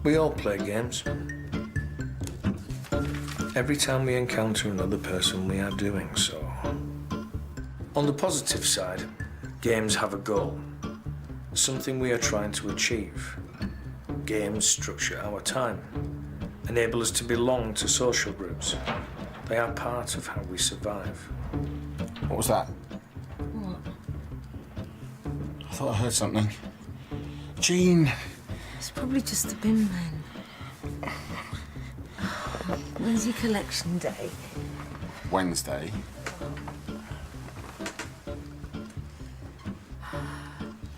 We all play games. Every time we encounter another person, we are doing so. On the positive side, games have a goal, something we are trying to achieve. Games structure our time, enable us to belong to social groups. They are part of how we survive. What was that? What? I thought I heard something. Jean! It's probably just the bin men. When's your collection day? Wednesday.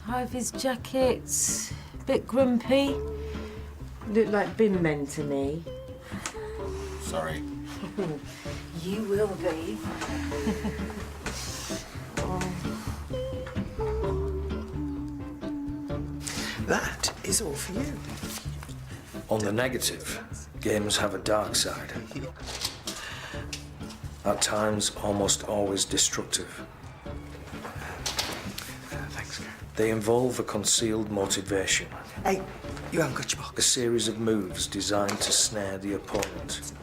Ivy's jacket's a bit grumpy. Look like bin men to me. Sorry. You will be. That is all for you. On the negative, games have a dark side. At times, almost always destructive. Thanks, Gary. They involve a concealed motivation, Hey, you haven't got your a box. series of moves designed to snare the opponent.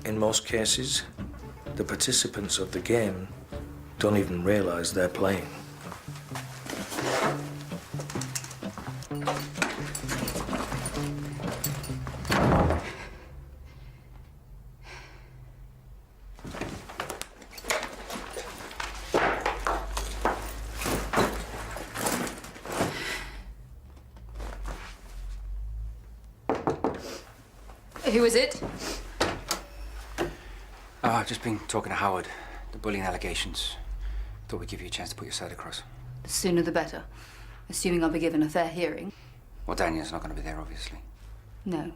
In most cases, the participants of the game don't even realize they're playing. Who is it? I've just been talking to Howard. The bullying allegations. Thought we'd give you a chance to put your side across. The sooner the better. Assuming I'll be given a fair hearing. Well, Daniel's not going to be there, obviously. No.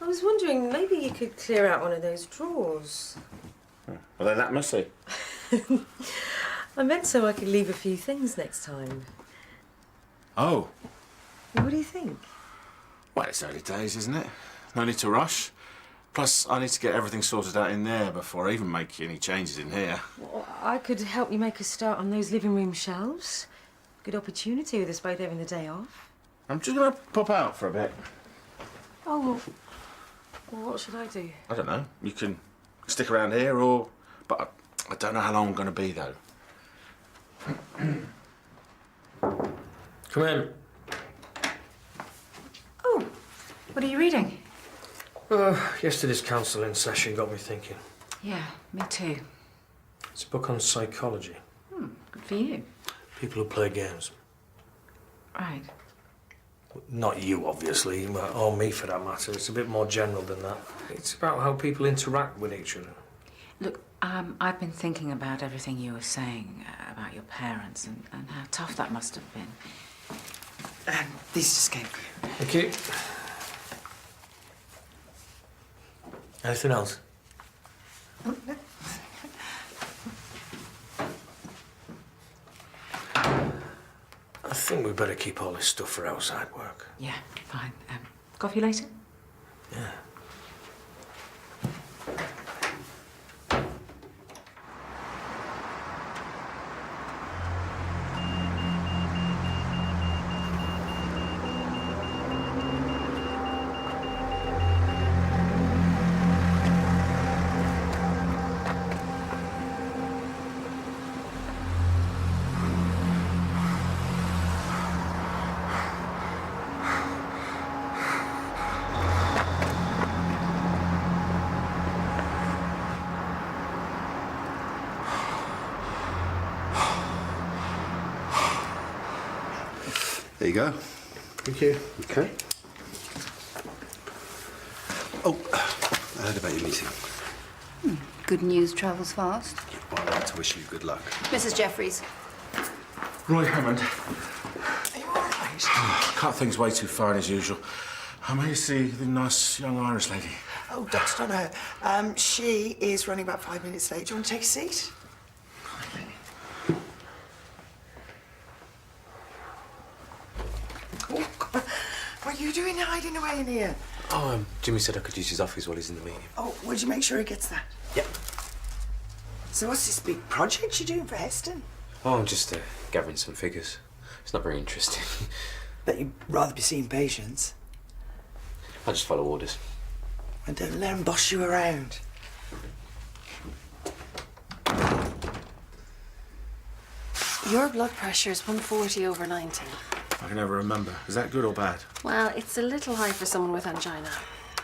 I was wondering, maybe you could clear out one of those drawers. Are they that messy? I meant so I could leave a few things next time. Oh. What do you think? Well, it's early days, isn't it? No need to rush. Plus, I need to get everything sorted out in there before I even make any changes in here. Well, I could help you make a start on those living room shelves. Good opportunity with us both having the day off. I'm just going to pop out for a bit. Oh, well, what should I do? I don't know. You can stick around here or... But I don't know how long I'm going to be, though. Come in. Oh, what are you reading? Yesterday's counselling session got me thinking. Yeah, me too. It's a book on psychology. Good for you. People who play games. Right. Not you, obviously, or me for that matter. It's a bit more general than that. It's about how people interact with each other. Look, I've been thinking about everything you were saying about your parents and how tough that must have been. These just came for you. Thank you. Anything else? Oh, no. I think we better keep all this stuff for outside work. Yeah, fine. Coffee later? Yeah. There you go. Thank you. Okay. Oh, I heard about your meeting. Good news travels fast. Well, I'd like to wish you good luck. Mrs. Jeffries. Roy Hammond. Are you all right? Cut things way too fine as usual. I may see the nice young Irish lady. Oh, Doc's not her. She is running about 5 minutes late. Do you want to take a seat? Oh, God. What are you doing hiding away in here? Oh, Jimmy said I could use his office while he's in the meeting. Oh, would you make sure he gets that? Yep. So what's this big project you're doing for Heston? Oh, I'm just gathering some figures. It's not very interesting. Bet you'd rather be seeing patients. I just follow orders. And don't let him boss you around. Your blood pressure is 140/90. I can never remember. Is that good or bad? Well, it's a little high for someone with angina.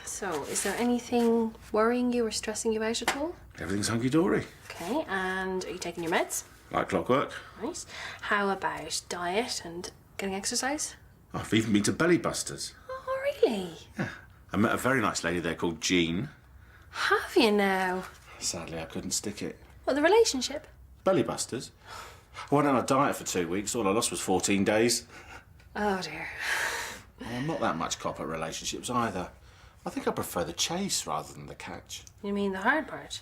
So, is there anything worrying you or stressing you out at all? Everything's hunky-dory. Okay, and are you taking your meds? Like clockwork. Right. How about diet and getting exercise? I've even been to Belly Busters. Oh, really? I met a very nice lady there called Jean. Have you now? Sadly, I couldn't stick it. What, the relationship? Belly Busters? I went on a diet for 2 weeks. All I lost was 14 days. Oh, dear. Well, I'm not that much cop at relationships either. I think I prefer the chase rather than the catch. You mean the hard part?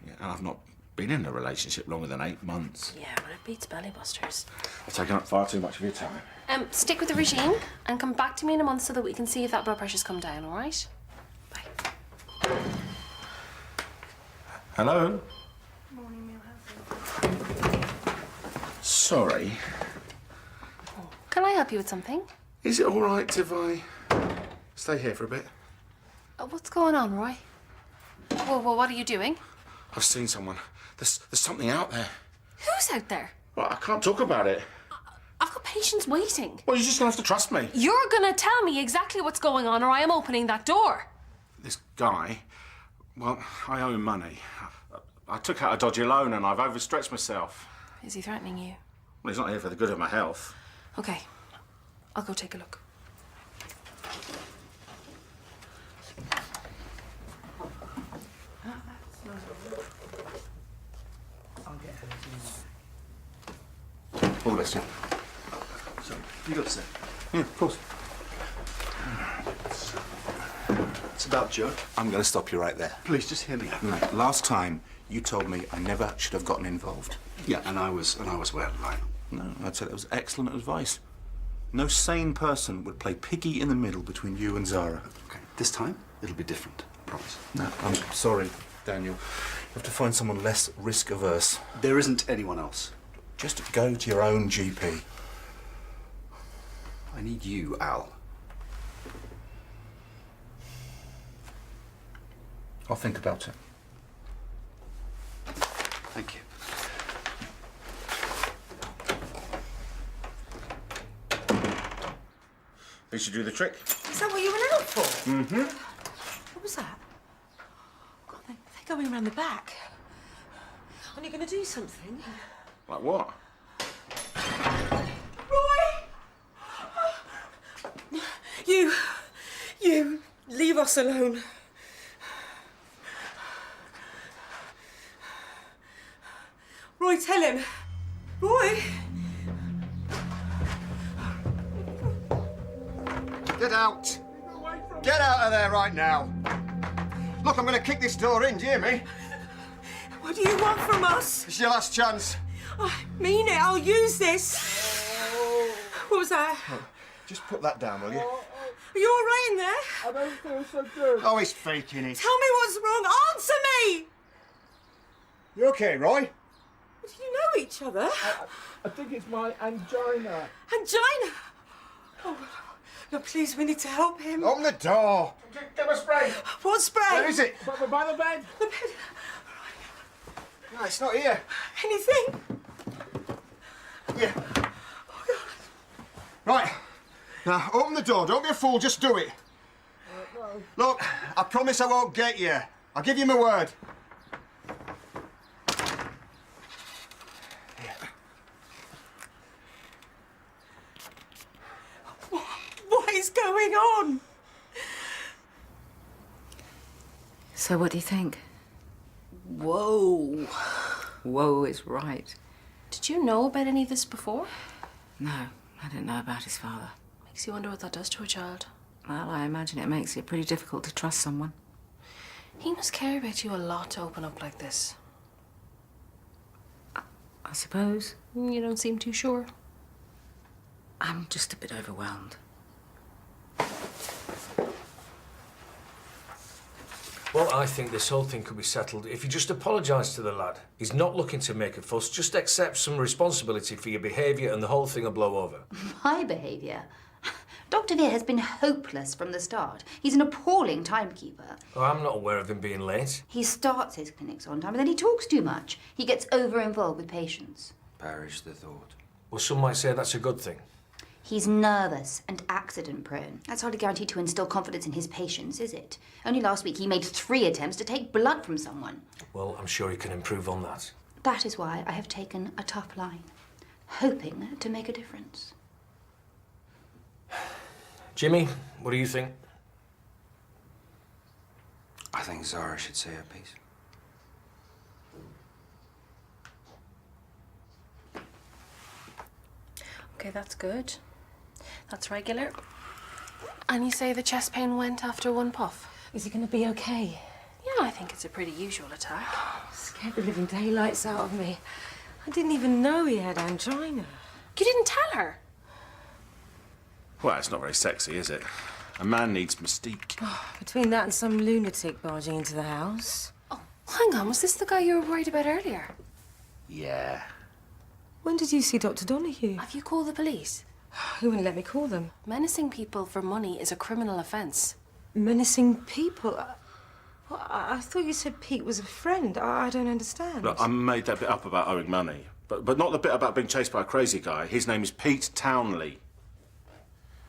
Yeah, and I've not been in a relationship longer than 8 months. Yeah, but it beats belly busters. I've taken up far too much of your time. Stick with the regime and come back to me in a month so that we can see if that blood pressure's come down, all right? Bye. Hello? Sorry. Can I help you with something? Is it all right if I stay here for a bit? What's going on, Roy? Well, what are you doing? I've seen someone. There's something out there. Who's out there? Well, I can't talk about it. I've got patients waiting. Well, you're just gonna have to trust me. You're gonna tell me exactly what's going on or I am opening that door. This guy, well, I owe him money. I took out a dodgy loan and I've overstretched myself. Is he threatening you? Well, he's not here for the good of my health. Okay, I'll go take a look. All the best, yeah. So, you got to say. Yeah, of course. It's about Joe. I'm going to stop you right there. Please, just hear me out. Right. Last time, you told me I never should have gotten involved. Yeah, and I was well, Lionel. No, I'd say that was excellent advice. No sane person would play piggy in the middle between you and Zara. Okay, this time, it'll be different. I promise. No, I'm sorry, Daniel. You have to find someone less risk-averse. There isn't anyone else. Just go to your own GP. I need you, Al. I'll think about it. Thank you. This should do the trick. Is that what you went out for? Mm-hmm. What was that? God, they're going around the back. Aren't you going to do something? Like what? Roy! You, leave us alone. Roy, tell him. Roy! Get out! Get out of there right now! Look, I'm going to kick this door in, do you hear me? What do you want from us? It's your last chance. I mean it, I'll use this. What was that? Just put that down, will you? Are you all right in there? I don't feel so good. Oh, he's faking it. Tell me what's wrong. Answer me! You okay, Roy? Do you know each other? I think it's my angina. Angina? Oh, no, please, we need to help him. Open the door. Get my spray. What spray? Where is it? By the bed. The bed. No, it's not here. Anything? Yeah. Oh, God. Right. Now, open the door. Don't be a fool. Just do it. Look, I promise I won't get you. I'll give you my word. What is going on? So what do you think? Whoa. Whoa is right. Did you know about any of this before? No, I didn't know about his father. Makes you wonder what that does to a child. Well, I imagine it makes it pretty difficult to trust someone. He must care about you a lot to open up like this. I suppose. You don't seem too sure. I'm just a bit overwhelmed. Well, I think this whole thing could be settled if you just apologise to the lad. He's not looking to make a fuss. Just accept some responsibility for your behaviour and the whole thing will blow over. My behaviour? Dr. Veer has been hopeless from the start. He's an appalling timekeeper. Oh, I'm not aware of him being late. He starts his clinics on time, and then he talks too much. He gets over-involved with patients. Perish the thought. Well, some might say that's a good thing. He's nervous and accident-prone. That's hardly guaranteed to instill confidence in his patients, is it? Only last week he made 3 attempts to take blood from someone. Well, I'm sure he can improve on that. That is why I have taken a tough line, hoping to make a difference. Jimmy, what do you think? I think Zara should say her piece. Okay, that's good. That's regular. And you say the chest pain went after 1 puff? Is he going to be okay? Yeah, I think it's a pretty usual attack. Scared the living daylights out of me. I didn't even know he had angina. You didn't tell her? Well, it's not very sexy, is it? A man needs mystique. Between that and some lunatic barging into the house. Oh, hang on. Was this the guy you were worried about earlier? Yeah. When did you see Dr. Donahue? Have you called the police? He wouldn't let me call them. Menacing people for money is a criminal offence. Menacing people? I thought you said Pete was a friend. I don't understand. Look, I made that bit up about owing money. But not the bit about being chased by a crazy guy. His name is Pete Townley.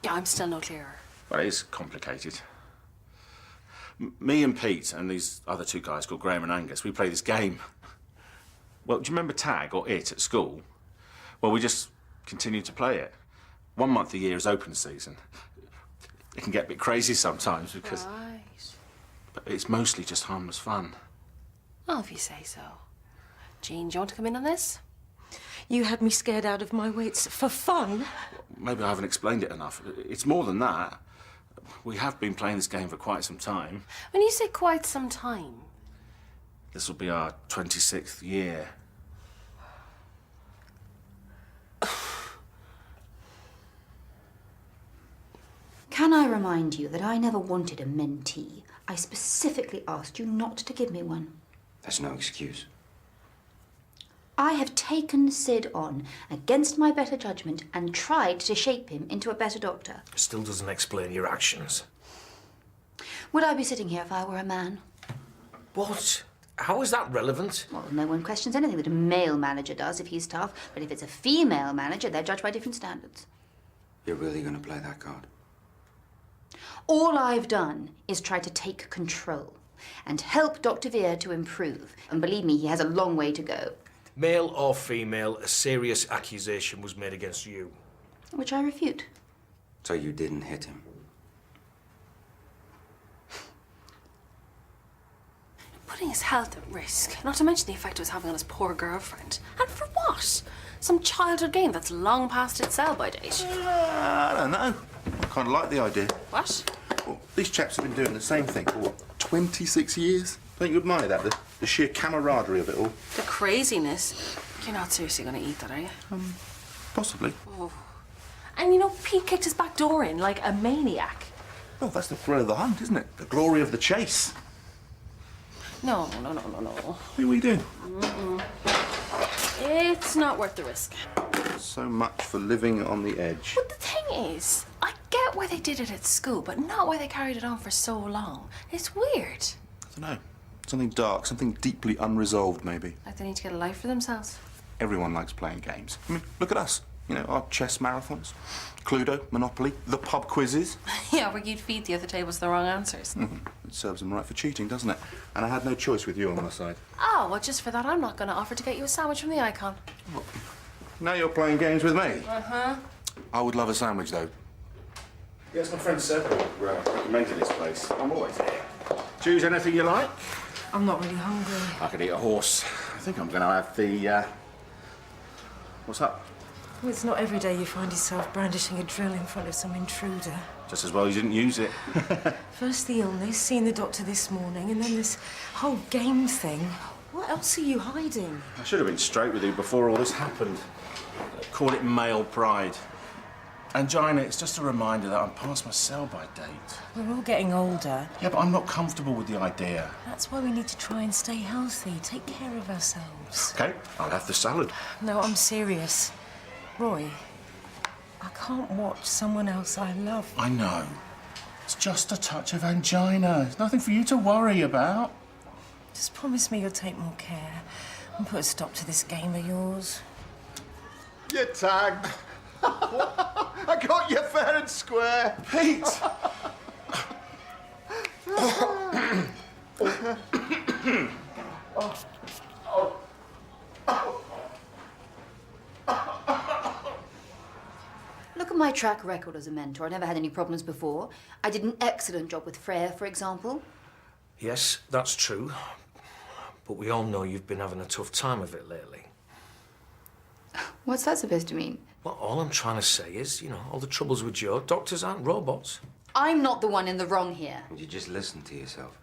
Yeah, I'm still no clearer. Well, it is complicated. Me and Pete and these other 2 guys called Graham and Angus, we play this game. Well, do you remember Tag or It at school? Well, we just continue to play it. 1 month a year is open season. It can get a bit crazy sometimes because... Right. But it's mostly just harmless fun. Well, if you say so. Jean, do you want to come in on this? You had me scared out of my wits for fun. Maybe I haven't explained it enough. It's more than that. We have been playing this game for quite some time. When you say quite some time, This will be our 26th year. Can I remind you that I never wanted a mentee? I specifically asked you not to give me one. That's no excuse. I have taken Sid on against my better judgment and tried to shape him into a better doctor. Still doesn't explain your actions. Would I be sitting here if I were a man? What? How is that relevant? Well, no one questions anything that a male manager does if he's tough, but if it's a female manager, they're judged by different standards. You're really going to play that card? All I've done is try to take control and help Dr. Veer to improve. And believe me, he has a long way to go. Male or female, a serious accusation was made against you. Which I refute. So you didn't hit him? putting his health at risk, not to mention the effect it was having on his poor girlfriend. And for what? Some childhood game that's long past its sell-by date. I don't know. I kind of like the idea. What? Well, these chaps have been doing the same thing for, what, 26 years? Don't you admire that? The sheer camaraderie of it all? The craziness. You're not seriously going to eat that, are you? Possibly. Oh. And you know, Pete kicked his back door in like a maniac. Well, that's the thrill of the hunt, isn't it? The glory of the chase. No. What are we doing? It's not worth the risk. So much for living on the edge. But the thing is, I get why they did it at school, but not why they carried it on for so long. It's weird. I don't know. Something dark, something deeply unresolved, maybe. Like they need to get a life for themselves. Everyone likes playing games. I mean, look at us. You know, our chess marathons, Cluedo, Monopoly, the pub quizzes. Yeah, where you'd feed the other tables the wrong answers. It serves them right for cheating, doesn't it? And I had no choice with you on my side. Oh, well, just for that, I'm not going to offer to get you a sandwich from the Icon. Now you're playing games with me. Uh-huh. I would love a sandwich, though. Yes, my friend said. Recommended this place. I'm always here. Choose anything you like. I'm not really hungry. I could eat a horse. I think I'm going to have the, What's up? Well, it's not every day you find yourself brandishing a drill in front of some intruder. Just as well you didn't use it. First the illness, seeing the doctor this morning, and then this whole game thing. What else are you hiding? I should have been straight with you before all this happened. Call it male pride. Angina, it's just a reminder that I'm past my sell-by date. We're all getting older. Yeah, but I'm not comfortable with the idea. That's why we need to try and stay healthy, take care of ourselves. OK, I'll have the salad. No, I'm serious. Roy, I can't watch someone else I love. I know. It's just a touch of angina. It's nothing for you to worry about. Just promise me you'll take more care and put a stop to this game of yours. You're tagged. I got you fair and square. Pete! Look at my track record as a mentor. I never had any problems before. I did an excellent job with Freya, for example. Yes, that's true. But we all know you've been having a tough time of it lately. What's that supposed to mean? Well, all I'm trying to say is, all the troubles with Joe, doctors aren't robots. I'm not the one in the wrong here. Would you just listen to yourself?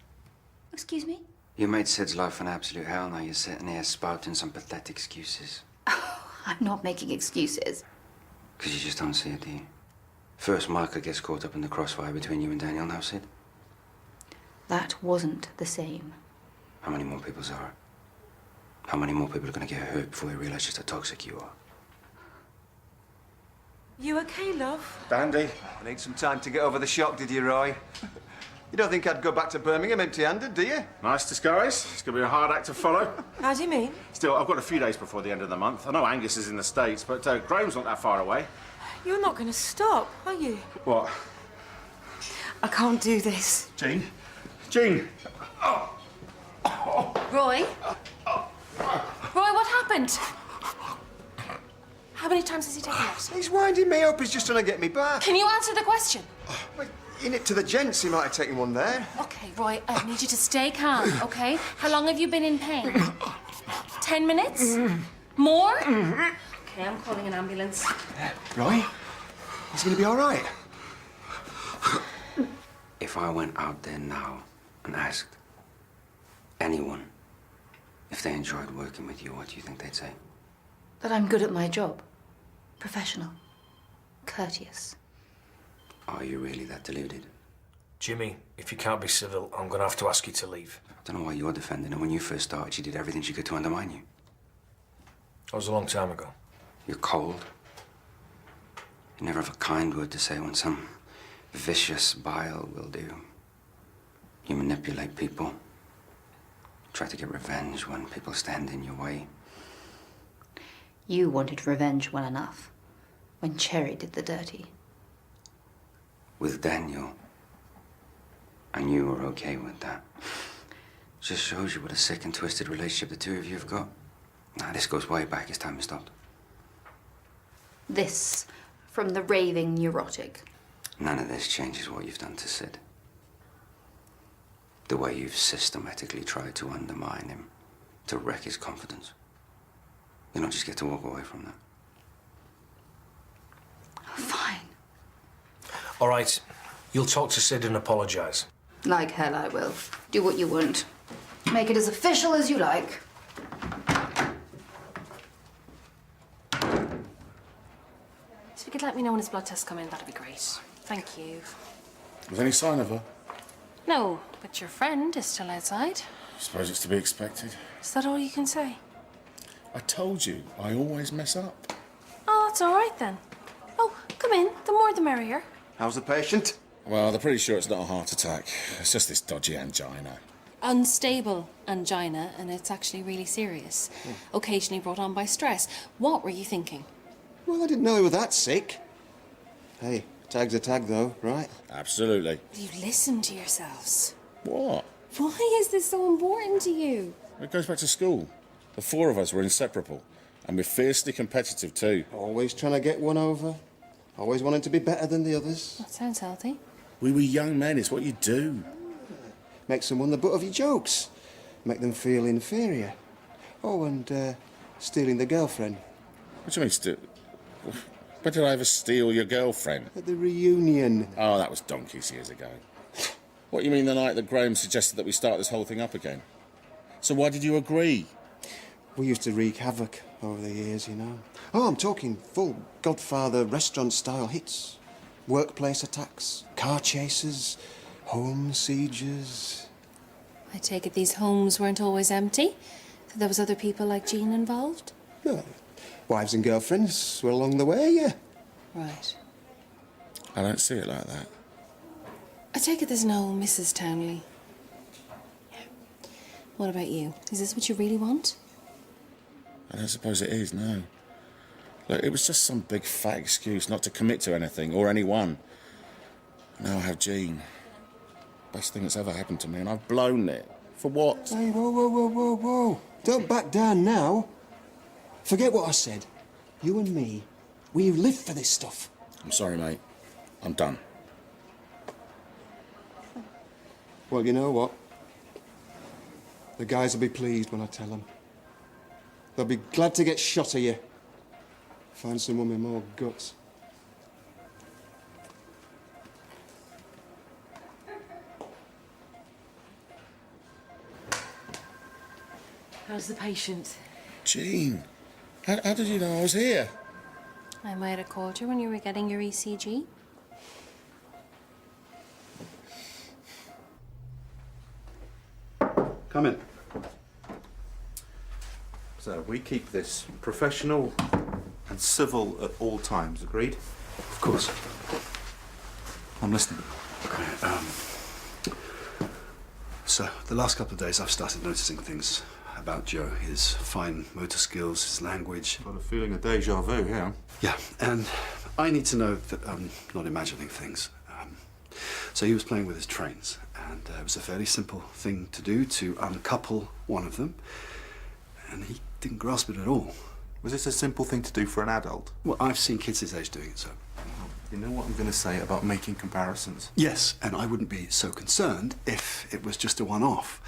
Excuse me? You made Sid's life an absolute hell. Now you're sitting here spouting some pathetic excuses. I'm not making excuses. Because you just don't see it, do you? First, Micah gets caught up in the crossfire between you and Daniel. Now, Sid. That wasn't the same. How many more people, Zara? How many more people are going to get hurt before you realise just how toxic you are? You okay, love? Dandy. I need some time to get over the shock, did you, Roy? You don't think I'd go back to Birmingham empty-handed, do you? Nice disguise. It's going to be a hard act to follow. How do you mean? Still, I've got a few days before the end of the month. I know Angus is in the States, but Graham's not that far away. You're not going to stop, are you? What? I can't do this. Jean? Jean! Roy? Roy, what happened? How many times has he taken it? He's winding me up. He's just trying to get me back. Can you answer the question? Well, in it to the gents, he might have taken one there. Okay, Roy, I need you to stay calm, okay? How long have you been in pain? 10 minutes? More? Okay, I'm calling an ambulance. Roy? He's going to be all right. If I went out there now and asked anyone if they enjoyed working with you, what do you think they'd say? That I'm good at my job. Professional. Courteous. Are you really that deluded? Jimmy, if you can't be civil, I'm going to have to ask you to leave. I don't know why you're defending her. When you first started, she did everything she could to undermine you. That was a long time ago. You're cold. You never have a kind word to say when some vicious bile will do. You manipulate people. Try to get revenge when people stand in your way. You wanted revenge well enough when Cherry did the dirty. With Daniel. And you were okay with that. Just shows you what a sick and twisted relationship the two of you have got. Now, this goes way back. It's time we stopped. This from the raving neurotic. None of this changes what you've done to Sid. The way you've systematically tried to undermine him, to wreck his confidence. You don't just get to walk away from that. Fine. All right, you'll talk to Sid and apologise. Like hell I will. Do what you want. Make it as official as you like. If you could let me know when his blood tests come in, that'd be great. Thank you. Was any sign of her? No, but your friend is still outside. I suppose it's to be expected. Is that all you can say? I told you, I always mess up. Oh, that's all right then. Oh, come in. The more the merrier. How's the patient? Well, they're pretty sure it's not a heart attack. It's just this dodgy angina. Unstable angina, and it's actually really serious. Occasionally brought on by stress. What were you thinking? Well, I didn't know he was that sick. Hey, tag's a tag, though, right? Absolutely. You listen to yourselves. What? Why is this so important to you? It goes back to school. The four of us were inseparable. And we're fiercely competitive, too. Always trying to get one over. Always wanting to be better than the others. That sounds healthy. We were young men, it's what you do. Make someone the butt of your jokes. Make them feel inferior. Oh, and stealing the girlfriend. What do you mean, When did I ever steal your girlfriend? At the reunion. Oh, that was donkeys years ago. What, you mean the night that Graham suggested that we start this whole thing up again? So why did you agree? We used to wreak havoc over the years, you know. Oh, I'm talking full Godfather restaurant-style hits. Workplace attacks, car chases, home sieges. I take it these homes weren't always empty? That there was other people like Jean involved? Well, wives and girlfriends were along the way, yeah. Right. I don't see it like that. I take it there's no Mrs. Townley. What about you? Is this what you really want? I don't suppose it is, no. Look, it was just some big fat excuse not to commit to anything or anyone. Now I have Jean. Best thing that's ever happened to me, and I've blown it. For what? Hey, whoa, whoa, whoa, whoa, whoa. Don't back down now. Forget what I said. You and me, we live for this stuff. I'm sorry, mate. I'm done. Well, you know what? The guys will be pleased when I tell them. They'll be glad to get shot of you. Find someone with more guts. How's the patient? Jean, how did you know I was here? I might have called you when you were getting your ECG. Come in. So, we keep this professional and civil at all times, agreed? Of course. I'm listening. So, the last couple of days I've started noticing things about Joe. His fine motor skills, his language. Got a feeling of deja vu, yeah? Yeah, and I need to know that I'm not imagining things. So he was playing with his trains, and it was a fairly simple thing to do, to uncouple one of them, and he didn't grasp it at all. Was this a simple thing to do for an adult? Well, I've seen kids his age doing it, so... You know what I'm going to say about making comparisons? Yes, and I wouldn't be so concerned if it was just a one-off.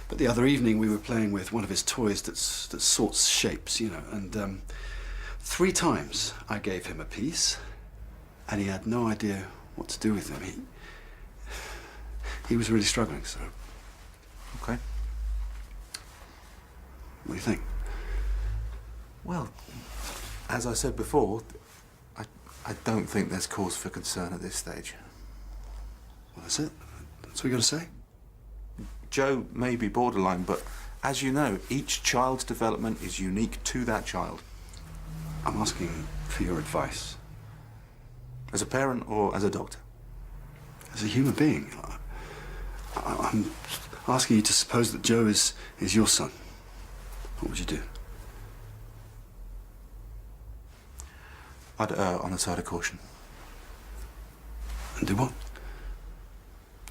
But the other evening we were playing with one of his toys that sorts shapes, you know, and 3 times I gave him a piece, and he had no idea what to do with them. He was really struggling, so... Okay. What do you think? Well, as I said before, I don't think there's cause for concern at this stage. Well, that's it. That's what you got to say? Joe may be borderline, but as you know, each child's development is unique to that child. I'm asking for your advice. As a parent or as a doctor? As a human being. I'm asking you to suppose that Joe is your son. What would you do? I'd err on the side of caution. And do what?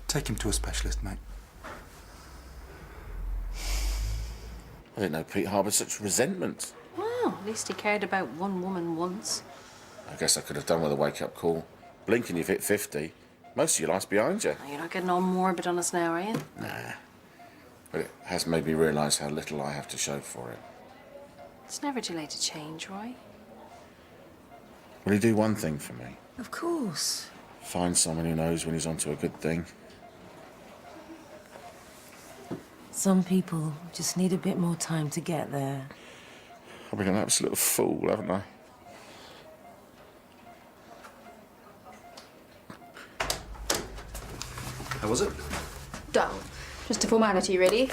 Take him to a specialist, mate. I didn't know Pete harboured such resentment. Well, at least he cared about one woman once. I guess I could have done with a wake-up call. Blinking, you've hit 50. Most of your life's behind you. You're not getting all morbid on us now, are you? Nah. But it has made me realise how little I have to show for it. It's never too late to change, Roy. Will he do one thing for me? Of course. Find someone who knows when he's onto a good thing. Some people just need a bit more time to get there. I've been an absolute fool, haven't I? How was it? Dull. Just a formality, really.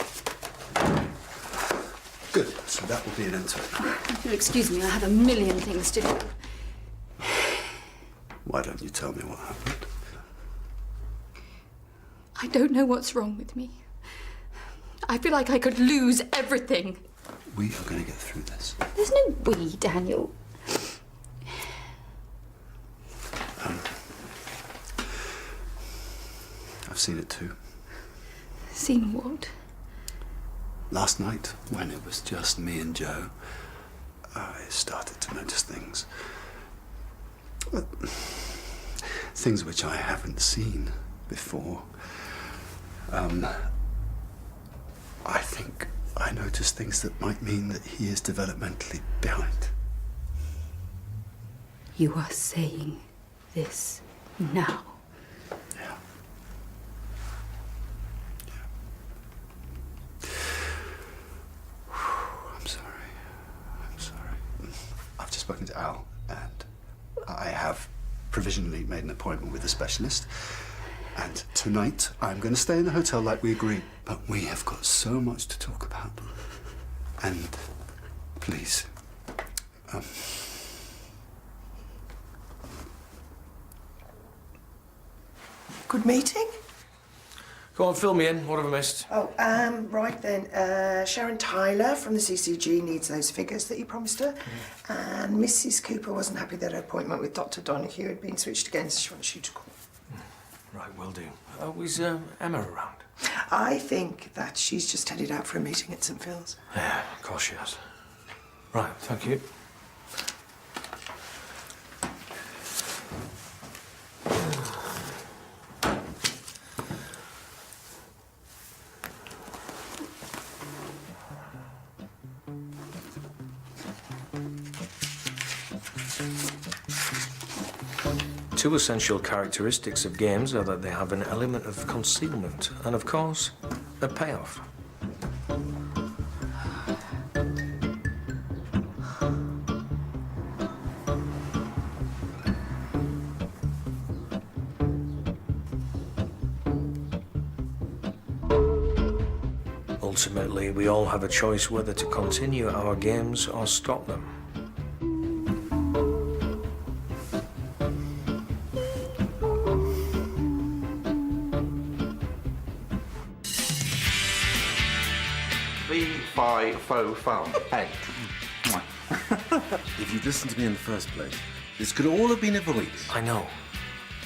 Good. So that will be an end to it. You'll excuse me, I have a million things to do. Why don't you tell me what happened? I don't know what's wrong with me. I feel like I could lose everything. We are going to get through this. There's no we, Daniel. I've seen it too. Seen what? Last night, when it was just me and Joe, I started to notice things. Well, things which I haven't seen before. I think I noticed things that might mean that he is developmentally behind. You are saying this now? Yeah. I'm sorry. I'm sorry. appointment with a specialist. And tonight, I'm going to stay in the hotel like we agreed. But we have got so much to talk about. And please, Good meeting? Go on, fill me in. What have I missed? Oh, right then. Sharon Tyler from the CCG needs those figures that you promised her. And Mrs. Cooper wasn't happy that her appointment with Dr. Donahue had been switched again, so she wants you to call. Right, will do. Was Emma around? I think that she's just headed out for a meeting at St. Phil's. Yeah, of course she has. Right, thank you. Two essential characteristics of games are that they have an element of concealment and, of course, a payoff. Ultimately, we all have a choice whether to continue our games or stop them. Fi fo fum. Hey. If you'd listened to me in the first place, this could all have been avoided. I know.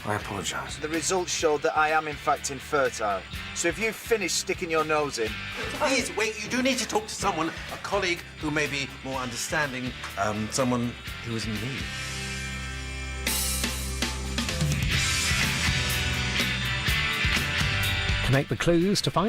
I apologise. The results showed that I am in fact infertile. So if you've finished sticking your nose in... Please, wait, you do need to talk to someone, a colleague who may be more understanding, someone who is in need. Connect the clues to find